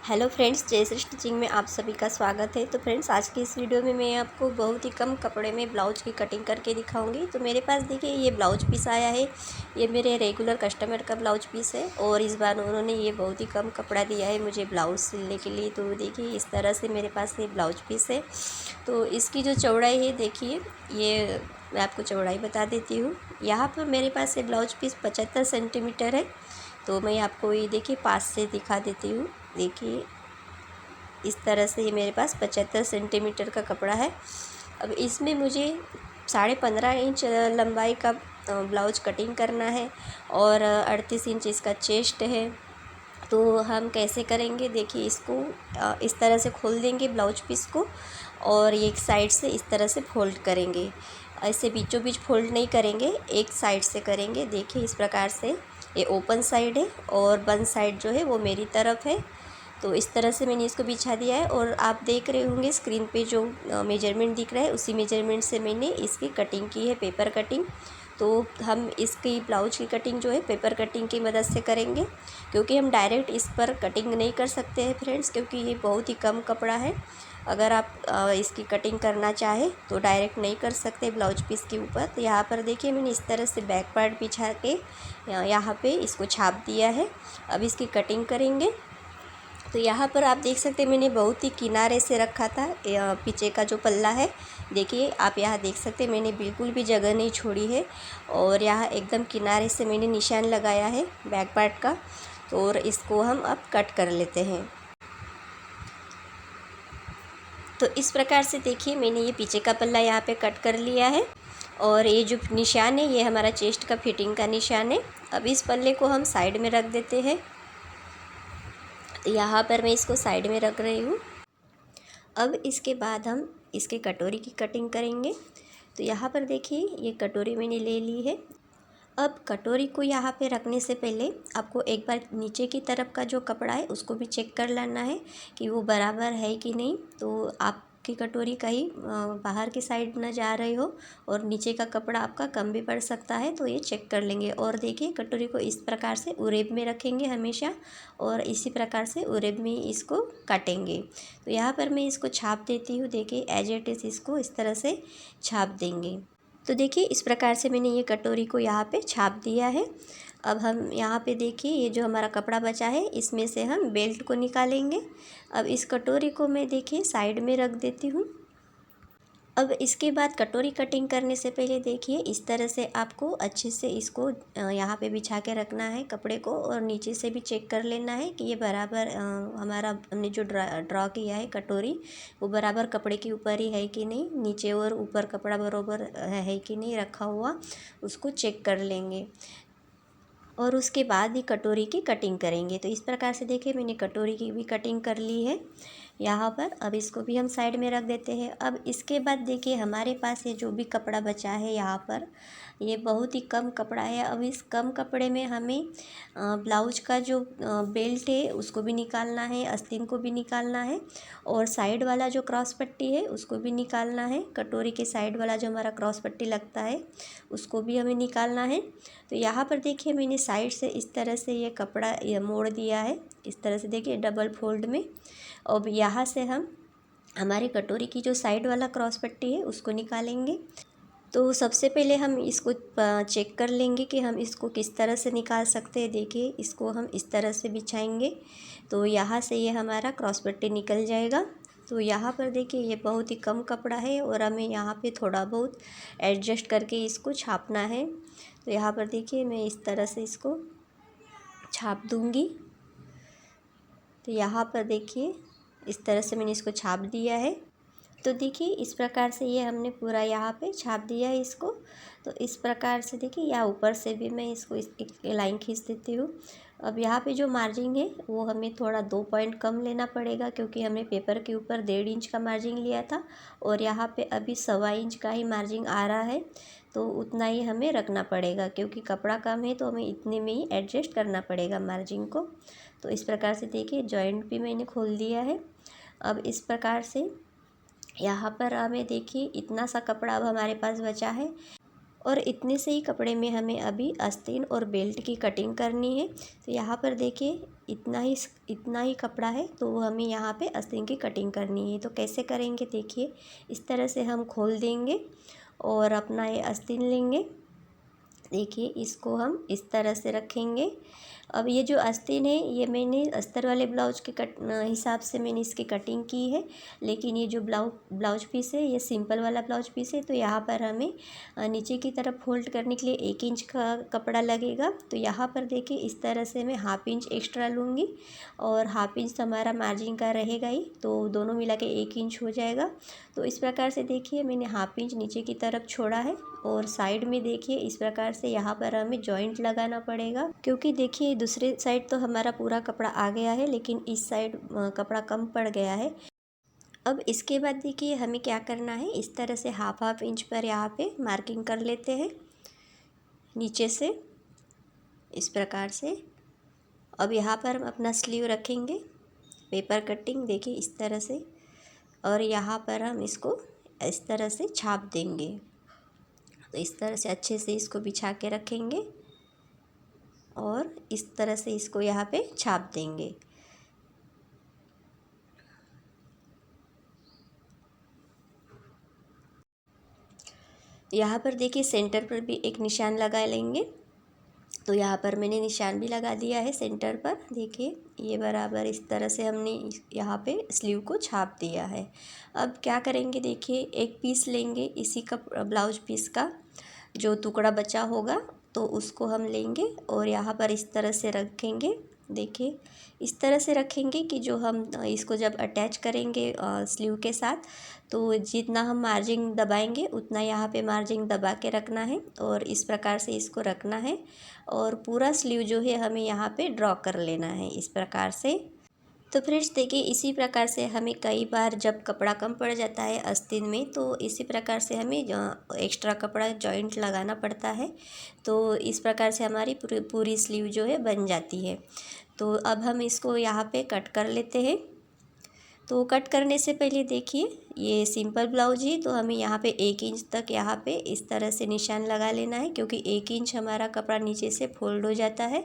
Hello friends, Jayashree stitching में आप सभी का स्वागत है। तो फ्रेंड्स, आज की इस वीडियो में मैं आपको बहुत ही कम कपड़े में ब्लाउज की कटिंग करके दिखाऊंगी। तो मेरे पास देखिए ये ब्लाउज पीस आया है। ये मेरे रेगुलर कस्टमर का ब्लाउज पीस है और इस बार उन्होंने ये बहुत ही कम कपड़ा दिया है मुझे ब्लाउज सिलने के लिए। तो देखिए इस तरह से मेरे पास ये ब्लाउज पीस है। तो इसकी जो चौड़ाई है देखिए, ये मैं आपको चौड़ाई बता देती हूँ। यहाँ पर मेरे पास ये ब्लाउज पीस 75 सेंटीमीटर है। तो मैं आपको ये देखिए पास से दिखा देती हूँ। देखिए इस तरह से ये मेरे पास 75 सेंटीमीटर का कपड़ा है। अब इसमें मुझे 15.5 इंच लंबाई का ब्लाउज कटिंग करना है और 38 इंच इसका चेस्ट है। तो हम कैसे करेंगे, देखिए इसको इस तरह से खोल देंगे ब्लाउज पीस को और एक साइड से इस तरह से फोल्ड करेंगे। ऐसे बीचों बीच फोल्ड नहीं करेंगे, एक साइड से करेंगे। देखिए इस प्रकार से ये ओपन साइड है और बंद साइड जो है वो मेरी तरफ है। तो इस तरह से मैंने इसको बिछा दिया है और आप देख रहे होंगे स्क्रीन पे जो मेजरमेंट दिख रहा है उसी मेजरमेंट से मैंने इसकी कटिंग की है, पेपर कटिंग। तो हम इसकी ब्लाउज की कटिंग जो है पेपर कटिंग की मदद से करेंगे, क्योंकि हम डायरेक्ट इस पर कटिंग नहीं कर सकते हैं फ्रेंड्स, क्योंकि ये बहुत ही कम कपड़ा है। अगर आप इसकी कटिंग करना चाहे तो डायरेक्ट नहीं कर सकते ब्लाउज पीस के ऊपर। तो यहाँ पर देखिए मैंने इस तरह से बैक पार्ट बिछा के यहाँ पे इसको छाप दिया है। अब इसकी कटिंग करेंगे। तो यहाँ पर आप देख सकते हैं मैंने बहुत ही किनारे से रखा था पीछे का जो पल्ला है। देखिए आप यहाँ देख सकते हैं मैंने बिल्कुल भी जगह नहीं छोड़ी है और यहाँ एकदम किनारे से मैंने निशान लगाया है बैक पार्ट का। तो और इसको हम अब कट कर लेते हैं। तो इस प्रकार से देखिए मैंने ये पीछे का पल्ला यहाँ पे कट कर लिया है और ये जो निशान है ये हमारा चेस्ट का फिटिंग का निशान है। अब इस पल्ले को हम साइड में रख देते हैं। यहाँ पर मैं इसको साइड में रख रही हूँ। अब इसके बाद हम इसके कटोरी की कटिंग करेंगे। तो यहाँ पर देखिए ये कटोरी मैंने ले ली है। अब कटोरी को यहाँ पे रखने से पहले आपको एक बार नीचे की तरफ का जो कपड़ा है उसको भी चेक कर लेना है कि वो बराबर है कि नहीं। तो आपकी कटोरी कहीं बाहर की साइड न जा रही हो और नीचे का कपड़ा आपका कम भी पड़ सकता है, तो ये चेक कर लेंगे। और देखिए कटोरी को इस प्रकार से उरेब में रखेंगे हमेशा और इसी प्रकार से उरेब में इसको काटेंगे। तो यहाँ पर मैं इसको छाप देती हूँ। देखिए एज इट इज़ इसको इस तरह से छाप देंगे। तो देखिए इस प्रकार से मैंने ये कटोरी को यहाँ पे छाप दिया है। अब हम यहाँ पे देखिए ये जो हमारा कपड़ा बचा है इसमें से हम बेल्ट को निकालेंगे। अब इस कटोरी को मैं देखिए साइड में रख देती हूँ। अब इसके बाद कटोरी कटिंग करने से पहले देखिए इस तरह से आपको अच्छे से इसको यहाँ पे बिछा के रखना है कपड़े को और नीचे से भी चेक कर लेना है कि ये बराबर हमारा हमने जो ड्रॉ किया है कटोरी वो बराबर कपड़े के ऊपर ही है कि नहीं, नीचे और ऊपर कपड़ा बराबर है कि नहीं रखा हुआ, उसको चेक कर लेंगे और उसके बाद ही कटोरी की कटिंग करेंगे। तो इस प्रकार से देखिए मैंने कटोरी की भी कटिंग कर ली है यहाँ पर। अब इसको भी हम साइड में रख देते हैं। अब इसके बाद देखिए हमारे पास ये जो भी कपड़ा बचा है यहाँ पर, ये बहुत ही कम कपड़ा है। अब इस कम कपड़े में हमें ब्लाउज का जो बेल्ट है उसको भी निकालना है, आस्तीन को भी निकालना है और साइड वाला जो क्रॉस पट्टी है उसको भी निकालना है। कटोरी के साइड वाला जो हमारा क्रॉस पट्टी लगता है उसको भी हमें निकालना है। तो यहाँ पर देखिए मैंने साइड से इस तरह से ये कपड़ा ये मोड़ दिया है, इस तरह से देखिए डबल फोल्ड में। अब यहाँ से हम हमारी कटोरी की जो साइड वाला क्रॉस पट्टी है उसको निकालेंगे। तो सबसे पहले हम इसको चेक कर लेंगे कि हम इसको किस तरह से निकाल सकते हैं। देखिए इसको हम इस तरह से बिछाएंगे तो यहाँ से ये हमारा क्रॉस पट्टी निकल जाएगा। तो यहाँ पर देखिए ये बहुत ही कम कपड़ा है और हमें यहाँ पे थोड़ा बहुत एडजस्ट करके इसको छापना है। तो यहाँ पर देखिए मैं इस तरह से इसको छाप दूँगी। तो यहाँ पर देखिए इस तरह से मैंने इसको छाप दिया है। तो देखिए इस प्रकार से ये हमने पूरा यहाँ पे छाप दिया है इसको। तो इस प्रकार से देखिए या ऊपर से भी मैं इसको एक लाइन खींच देती हूँ। अब यहाँ पे जो मार्जिन है वो हमें थोड़ा 2 पॉइंट कम लेना पड़ेगा, क्योंकि हमने पेपर के ऊपर 1.5 इंच का मार्जिन लिया था और यहाँ पे अभी 1.25 इंच का ही मार्जिन आ रहा है। तो उतना ही हमें रखना पड़ेगा, क्योंकि कपड़ा कम है तो हमें इतने में ही एडजस्ट करना पड़ेगा मार्जिन को। तो इस प्रकार से देखिए जॉइंट भी मैंने खोल दिया है। अब इस प्रकार से यहाँ पर हमें देखिए इतना सा कपड़ा अब हमारे पास बचा है। और इतने से ही कपड़े में हमें अभी आस्तीन और बेल्ट की कटिंग करनी है। तो यहाँ पर देखिए इतना ही कपड़ा है, तो हमें यहाँ पे आस्तीन की कटिंग करनी है। तो कैसे करेंगे देखिए, इस तरह से हम खोल देंगे और अपना ये आस्तीन लेंगे। देखिए इसको हम इस तरह से रखेंगे। अब ये जो आस्तीन है ये मैंने अस्तर वाले ब्लाउज के हिसाब से मैंने इसकी कटिंग की है, लेकिन ये जो ब्लाउज पीस है ये सिंपल वाला ब्लाउज पीस है। तो यहाँ पर हमें नीचे की तरफ फोल्ड करने के लिए 1 इंच का कपड़ा लगेगा। तो यहाँ पर देखिए इस तरह से मैं ½ इंच एक्स्ट्रा लूँगी और ½ इंच तो हमारा मार्जिन का रहेगा ही, तो दोनों मिला के 1 इंच हो जाएगा। तो इस प्रकार से देखिए मैंने ½ इंच नीचे की तरफ छोड़ा है और साइड में देखिए इस प्रकार से यहाँ पर हमें जॉइंट लगाना पड़ेगा, क्योंकि देखिए दूसरे साइड तो हमारा पूरा कपड़ा आ गया है, लेकिन इस साइड कपड़ा कम पड़ गया है। अब इसके बाद देखिए हमें क्या करना है, इस तरह से ½ इंच पर यहाँ पे मार्किंग कर लेते हैं नीचे से इस प्रकार से। अब यहाँ पर हम अपना स्लीव रखेंगे, पेपर कटिंग देखिए इस तरह से, और यहाँ पर हम इसको इस तरह से छाप देंगे। तो इस तरह से अच्छे से इसको बिछा के रखेंगे और इस तरह से इसको यहाँ पे छाप देंगे। यहाँ पर देखिए सेंटर पर भी एक निशान लगा लेंगे। तो यहाँ पर मैंने निशान भी लगा दिया है सेंटर पर। देखिए ये बराबर इस तरह से हमने यहाँ पे स्लीव को छाप दिया है। अब क्या करेंगे देखिए, एक पीस लेंगे इसी का ब्लाउज पीस का जो टुकड़ा बचा होगा, तो उसको हम लेंगे और यहाँ पर इस तरह से रखेंगे। देखिए इस तरह से रखेंगे कि जो हम इसको जब अटैच करेंगे स्लीव के साथ, तो जितना हम मार्जिन दबाएंगे उतना यहाँ पे मार्जिन दबा के रखना है और इस प्रकार से इसको रखना है और पूरा स्लीव जो है हमें यहाँ पे ड्रॉ कर लेना है इस प्रकार से। तो फ्रेंड्स देखिए इसी प्रकार से हमें कई बार जब कपड़ा कम पड़ जाता है आस्तीन में, तो इसी प्रकार से हमें एक्स्ट्रा कपड़ा जॉइंट लगाना पड़ता है। तो इस प्रकार से हमारी पूरी स्लीव जो है बन जाती है। तो अब हम इसको यहाँ पे कट कर लेते हैं। तो कट करने से पहले देखिए ये सिंपल ब्लाउज है, तो हमें यहाँ पे 1 इंच तक यहाँ पे इस तरह से निशान लगा लेना है, क्योंकि 1 इंच हमारा कपड़ा नीचे से फोल्ड हो जाता है।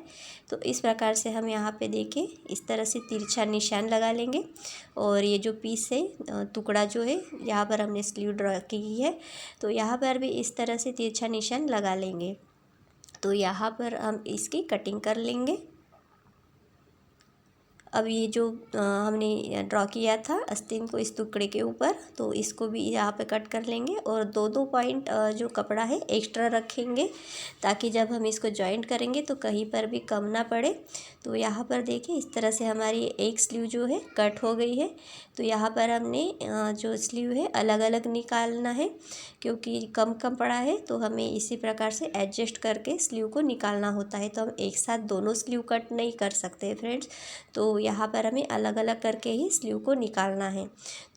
तो इस प्रकार से हम यहाँ पे देखिए इस तरह से तिरछा निशान लगा लेंगे और ये जो पीस है टुकड़ा जो है यहाँ पर हमने स्लीव ड्रॉ की है, तो यहाँ पर भी इस तरह से तिरछा निशान लगा लेंगे। तो यहाँ पर हम इसकी कटिंग कर लेंगे। अब ये जो हमने ड्रॉ किया था आस्तीन को इस टुकड़े के ऊपर, तो इसको भी यहाँ पे कट कर लेंगे और 2-2 पॉइंट जो कपड़ा है एक्स्ट्रा रखेंगे, ताकि जब हम इसको जॉइंट करेंगे तो कहीं पर भी कम ना पड़े। तो यहाँ पर देखिए इस तरह से हमारी एक स्लीव जो है कट हो गई है। तो यहाँ पर हमने जो स्लीव है अलग अलग निकालना है, क्योंकि कम पड़ा है, तो हमें इसी प्रकार से एडजस्ट करके स्लीव को निकालना होता है। तो हम एक साथ दोनों स्लीव कट नहीं कर सकते फ्रेंड्स, तो यहाँ पर हमें अलग अलग करके ही स्लीव को निकालना है।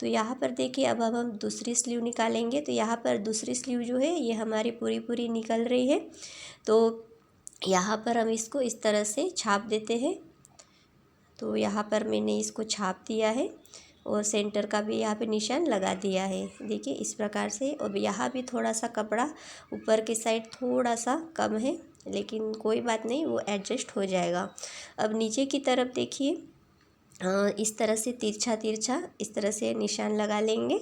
तो यहाँ पर देखिए अब हम दूसरी स्लीव निकालेंगे। तो यहाँ पर दूसरी स्लीव जो है ये हमारी पूरी निकल रही है। तो यहाँ पर हम इसको इस तरह से छाप देते हैं। तो यहाँ पर मैंने इसको छाप दिया है और सेंटर का भी यहाँ पे निशान लगा दिया है। देखिए इस प्रकार से। अब यहाँ भी थोड़ा सा कपड़ा ऊपर की साइड थोड़ा सा कम है, लेकिन कोई बात नहीं, वो एडजस्ट हो जाएगा। अब नीचे की तरफ देखिए इस तरह से तिरछा इस तरह से निशान लगा लेंगे।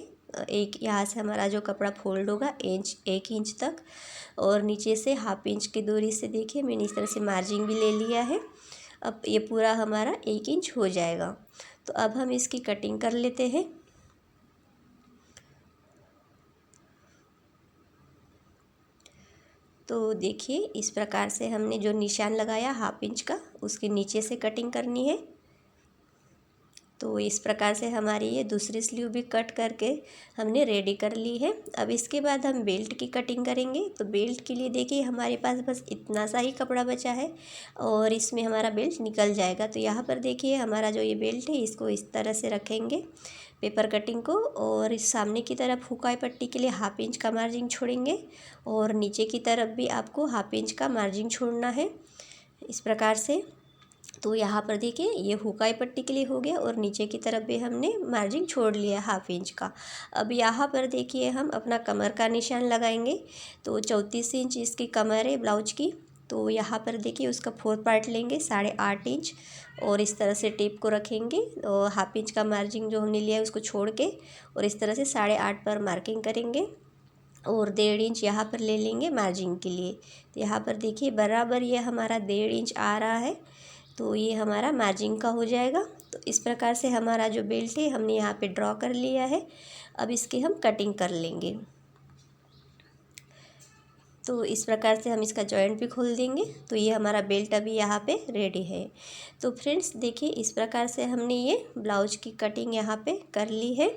एक यहाँ से हमारा जो कपड़ा फोल्ड होगा 1 इंच तक, और नीचे से ½ इंच की दूरी से देखिए मैंने इस तरह से मार्जिन भी ले लिया है। अब ये पूरा हमारा 1 इंच हो जाएगा। तो अब हम इसकी कटिंग कर लेते हैं। तो देखिए इस प्रकार से हमने जो निशान लगाया ½ इंच का, उसके नीचे से कटिंग करनी है। तो इस प्रकार से हमारी ये दूसरी स्लीव भी कट करके हमने रेडी कर ली है। अब इसके बाद हम बेल्ट की कटिंग करेंगे। तो बेल्ट के लिए देखिए हमारे पास बस इतना सा ही कपड़ा बचा है और इसमें हमारा बेल्ट निकल जाएगा। तो यहाँ पर देखिए हमारा जो ये बेल्ट है इसको इस तरह से रखेंगे पेपर कटिंग को, और इस सामने की तरफ हुकाई पट्टी के लिए ½ इंच का मार्जिन छोड़ेंगे और नीचे की तरफ भी आपको ½ इंच का मार्जिन छोड़ना है इस प्रकार से। तो यहाँ पर देखिए ये हुकाई पट्टी के लिए हो गया और नीचे की तरफ भी हमने मार्जिन छोड़ लिया 1/2 इंच का। अब यहाँ पर देखिए हम अपना कमर का निशान लगाएंगे। तो 34 इंच इसकी कमर है ब्लाउज की। तो यहाँ पर देखिए उसका 4 पार्ट लेंगे 8.5 इंच और इस तरह से टेप को रखेंगे और 1/2 इंच का मार्जिन जो हमने लिया है उसको छोड़ के और इस तरह से 8.5 पर मार्किंग करेंगे और 1.5 इंच यहाँ पर ले लेंगे मार्जिन के लिए। तो यहाँ पर देखिए बराबर ये हमारा 1.5 इंच आ रहा है, तो ये हमारा मार्जिन का हो जाएगा। तो इस प्रकार से हमारा जो बेल्ट है हमने यहाँ पे ड्रॉ कर लिया है। अब इसकी हम कटिंग कर लेंगे। तो इस प्रकार से हम इसका जॉइंट भी खोल देंगे। तो ये हमारा बेल्ट अभी यहाँ पे रेडी है। तो फ्रेंड्स देखिए इस प्रकार से हमने ये ब्लाउज की कटिंग यहाँ पे कर ली है।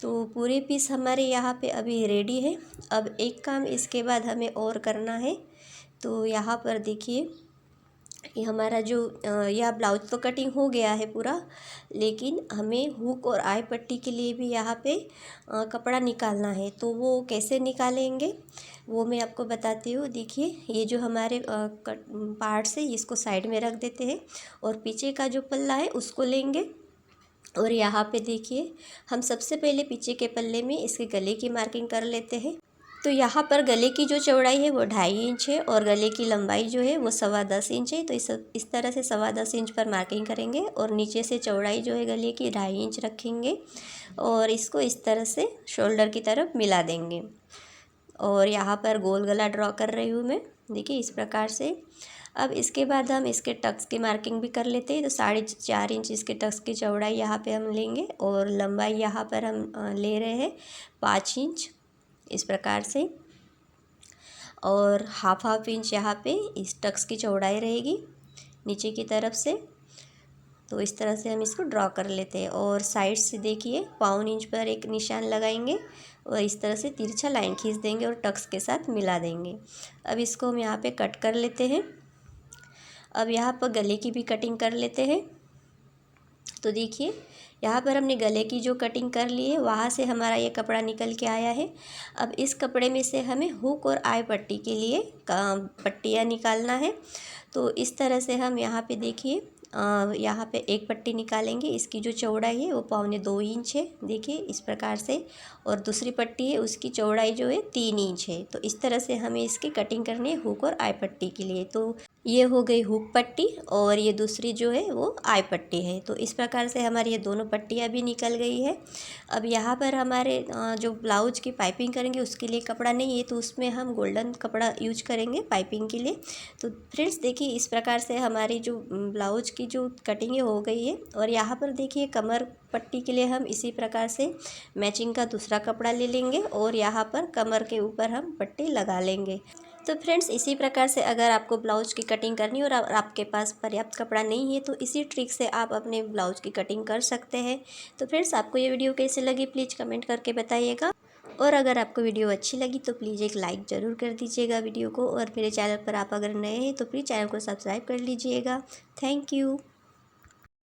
तो पूरे पीस हमारे यहाँ पे अभी रेडी है। अब एक काम इसके बाद हमें और करना है। तो यहाँ पर देखिए ये हमारा जो यह ब्लाउज तो कटिंग हो गया है पूरा, लेकिन हमें हुक और आई पट्टी के लिए भी यहाँ पे कपड़ा निकालना है। तो वो कैसे निकालेंगे वो मैं आपको बताती हूँ। देखिए ये जो हमारे पार्ट्स है इसको साइड में रख देते हैं और पीछे का जो पल्ला है उसको लेंगे और यहाँ पे देखिए हम सबसे पहले पीछे के पल्ले में इसके गले की मार्किंग कर लेते हैं। तो यहाँ पर गले की जो चौड़ाई है वो 2.5 इंच है और गले की लंबाई जो है वो 10.25 इंच है। तो इस तरह से 10.25 इंच पर मार्किंग करेंगे और नीचे से चौड़ाई जो है गले की 2.5 इंच रखेंगे और इसको इस तरह से शोल्डर की तरफ मिला देंगे। और यहाँ पर गोल गला ड्रॉ कर रही हूँ मैं, देखिए इस प्रकार से। अब इसके बाद हम इसके टक्स की मार्किंग भी कर लेते हैं। तो 4.5 इंच इसके टक्स की चौड़ाई यहाँ पे हम लेंगे और लंबाई यहाँ पर हम ले रहे हैं 5 इंच इस प्रकार से। और हाफ इंच यहाँ पे इस टक्स की चौड़ाई रहेगी नीचे की तरफ से। तो इस तरह से हम इसको ड्रॉ कर लेते हैं और साइड से देखिए 1.25 इंच पर एक निशान लगाएंगे और इस तरह से तिरछा लाइन खींच देंगे और टक्स के साथ मिला देंगे। अब इसको हम यहाँ पे कट कर लेते हैं। अब यहाँ पर गले की भी कटिंग कर लेते हैं। तो देखिए यहाँ पर हमने गले की जो कटिंग कर ली है वहाँ से हमारा ये कपड़ा निकल के आया है। अब इस कपड़े में से हमें हुक और आई पट्टी के लिए पट्टियाँ निकालना है। तो इस तरह से हम यहाँ पे देखिए यहाँ पे एक पट्टी निकालेंगे। इसकी जो चौड़ाई है वो 1.25 इंच है, देखिए इस प्रकार से। और दूसरी पट्टी है उसकी चौड़ाई जो है 3 इंच है। तो इस तरह से हमें इसकी कटिंग करनी है हुक और आई पट्टी के लिए। तो ये हो गई हुक पट्टी और ये दूसरी जो है वो आई पट्टी है। तो इस प्रकार से हमारी ये दोनों पट्टियाँ भी निकल गई है। अब यहाँ पर हमारे जो ब्लाउज की पाइपिंग करेंगे उसके लिए कपड़ा नहीं है, तो उसमें हम गोल्डन कपड़ा यूज करेंगे पाइपिंग के लिए। तो फ्रेंड्स देखिए इस प्रकार से हमारी जो ब्लाउज की जो कटिंग है हो गई है। और यहाँ पर देखिए कमर पट्टी के लिए हम इसी प्रकार से मैचिंग का दूसरा कपड़ा ले लेंगे और यहाँ पर कमर के ऊपर हम पट्टी लगा लेंगे। तो फ्रेंड्स इसी प्रकार से अगर आपको ब्लाउज की कटिंग करनी और आपके पास पर्याप्त कपड़ा नहीं है तो इसी ट्रिक से आप अपने ब्लाउज की कटिंग कर सकते हैं। तो फ्रेंड्स आपको ये वीडियो कैसे लगी प्लीज़ कमेंट करके बताइएगा। और अगर आपको वीडियो अच्छी लगी तो प्लीज़ एक लाइक ज़रूर कर दीजिएगा वीडियो को। और मेरे चैनल पर आप अगर नए हैं तो प्लीज़ चैनल को सब्सक्राइब कर लीजिएगा। Thank you.